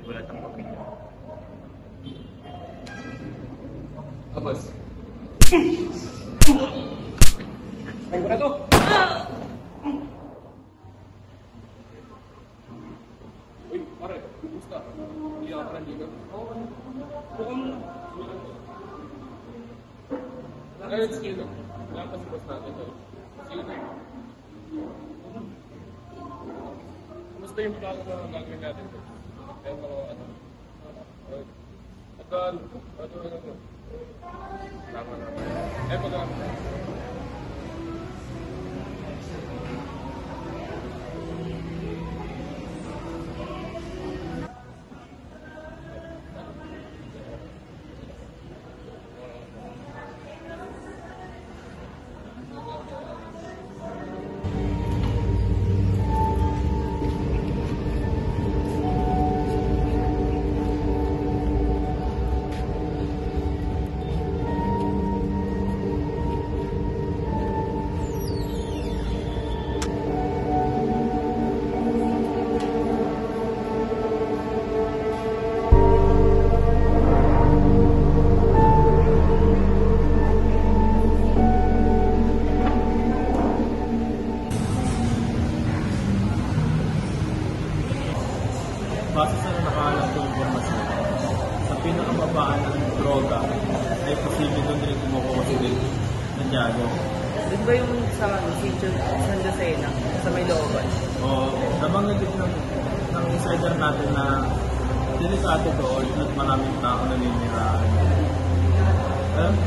nagulat ang pamilya. Tapos? Ay, wala to! Uy, pare, gusto. Hindi ako parang dito. Buka mo na. Ayun, sige lang. Wala pa si boss natin to. Sige lang. Kumusta yung plano na gagawin natin to? Kaya mga ano. At ano? Tama na. Eh, pag-ano. Base sa nakaalam kong informasyon, sa pinakababaan ng droga ay posible doon rin kumukuha si Santiago. Doon ba yung sa San Josena, sa may looban? Oo, nabanggit din ng insider natin na delikado doon at maraming tao naninirahan.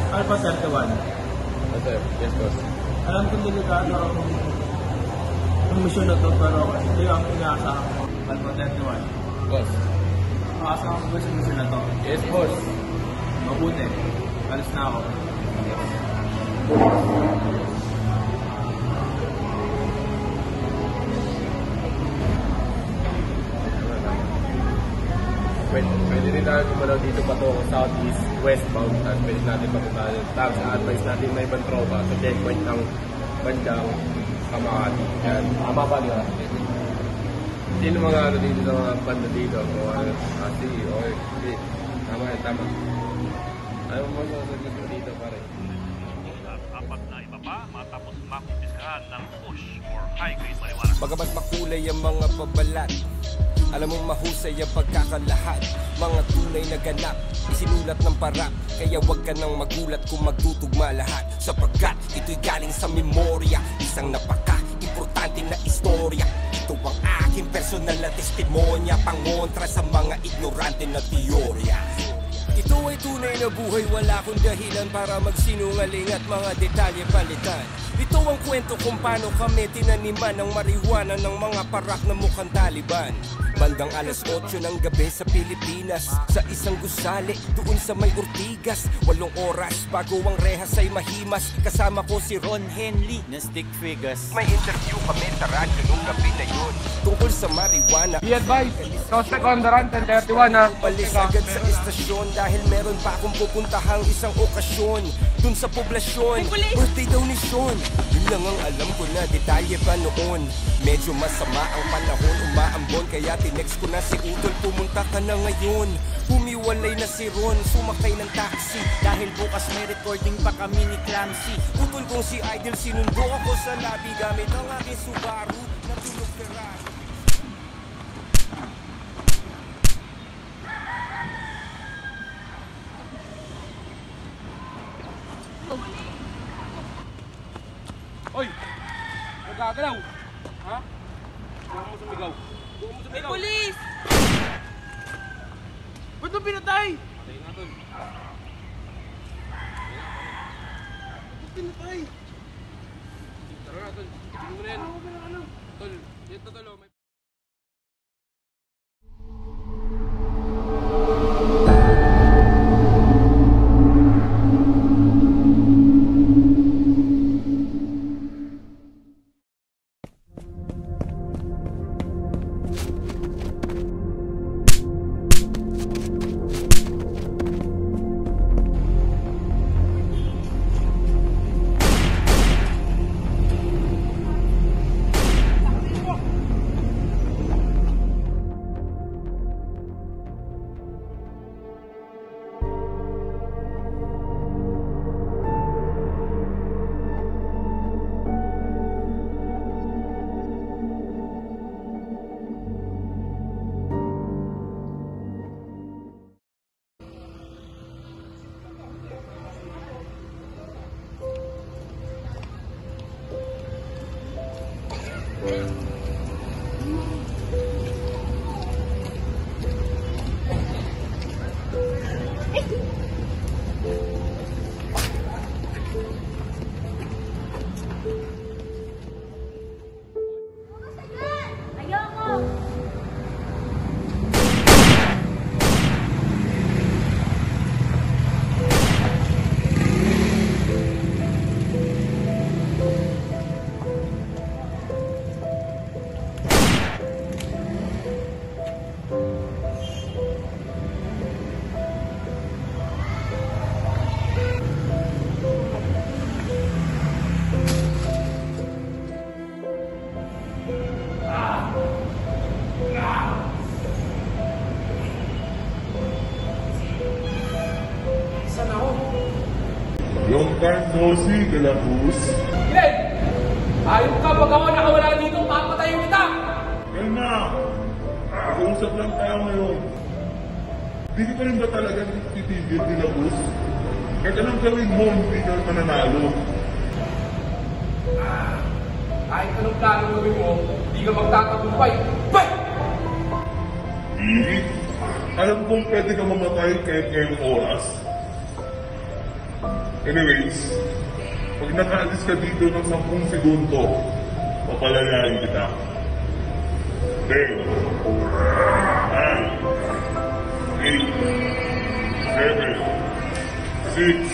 Alpha 31. Yes, boss. Alam kong delikado ang misyon na to, pero hindi ang inaasahan ko. Alpha 31. Boss. Makasama ko ba sa mission na to? Yes, boss. Mabuti. Alis na ako. Pwede rin natin gumalaw dito patungo southeast, westbound, at pwede natin papuntahan. Tapos advice natin may ibang tropa sa checkpoint ng bandang Kamakati. Yan. Tama ba nila? Sino mga ano dito sa mga banda dito? Mga kasi, okay. Hindi. Tama yan, tama. Ayaw mo sasagot mo dito, pare. Apat na iba pa matapos makumpiskahan ng push or high-grade marijuana. Bagamat makulay ang mga babalat, alam mong mahusay ang pagkakalahat. Mga tunay na ganap, isinulat ng parap. Kaya wag ka nang magulat kung magtutugma lahat. Sapagkat ito'y galing sa memorya, isang napaka-importante na istorya. Ito ang aking personal na testimonya, pangontra sa mga ignorante na teorya. Ito ay tunay na buhay, wala akong dahilan para magsinungaling at mga detalye palitan. Ito ang kwento kung paano kami tinaniman ng marijuana ng mga parak na mukhang Taliban. Bandang alas 8 ng gabi sa Pilipinas, sa isang gusali doon sa may Ortigas. 8 oras bago ang rehas ay mahimas. Kasama ko si Ron Henley na stick figures. May interview kami sa radyo nung gabi na yun tungkol sa marijuana. Be advised, suspect on the run, 1031 ha. Palis agad sa istasyon dahil meron pa akong pupuntahang isang okasyon dun sa poblasyon. Birthday daw ni Sean. Yun lang ang alam ko na detalye pa noon. Medyo masama ang panahon, umaambon, kaya tinext ko na si Udol, pumunta ka na ngayon. Humiwalay na si Ron, sumakay ng taxi dahil bukas may recording pa kami ni Clamsy. Utol kong si Idol, sinundo ako sa lobby gamit ang aking Subaru na tulog Ferrari. Oy! Nagagalaw! Ha? Huwag mo sumigaw. Huwag mo sumigaw. Police! Ba't mo pinatay? Patay nga, tol. Ba't pinatay? Tara nga, tol. Tignan mo na yan. Tol, dito, tol. Long time no see, Galapus. Glenn! Ayaw ka, pag ako nakawala dito, papatayin kita! Yan na! Mag-uusap lang tayo ngayon. Hindi ka pa rin ba talaga titigil, Galapus? Kahit anong gawin mo, hindi ka mananalo. Kahit anong plano gawin mo, hindi ka magtatagumpay. Fight! Hindi. Alam kong pwede ka mamatay kahit ngayong oras. Anyways, pag nakaalis ka dito ng 10 segundo, papalayain kita. 10, 9, 8, 7, 6,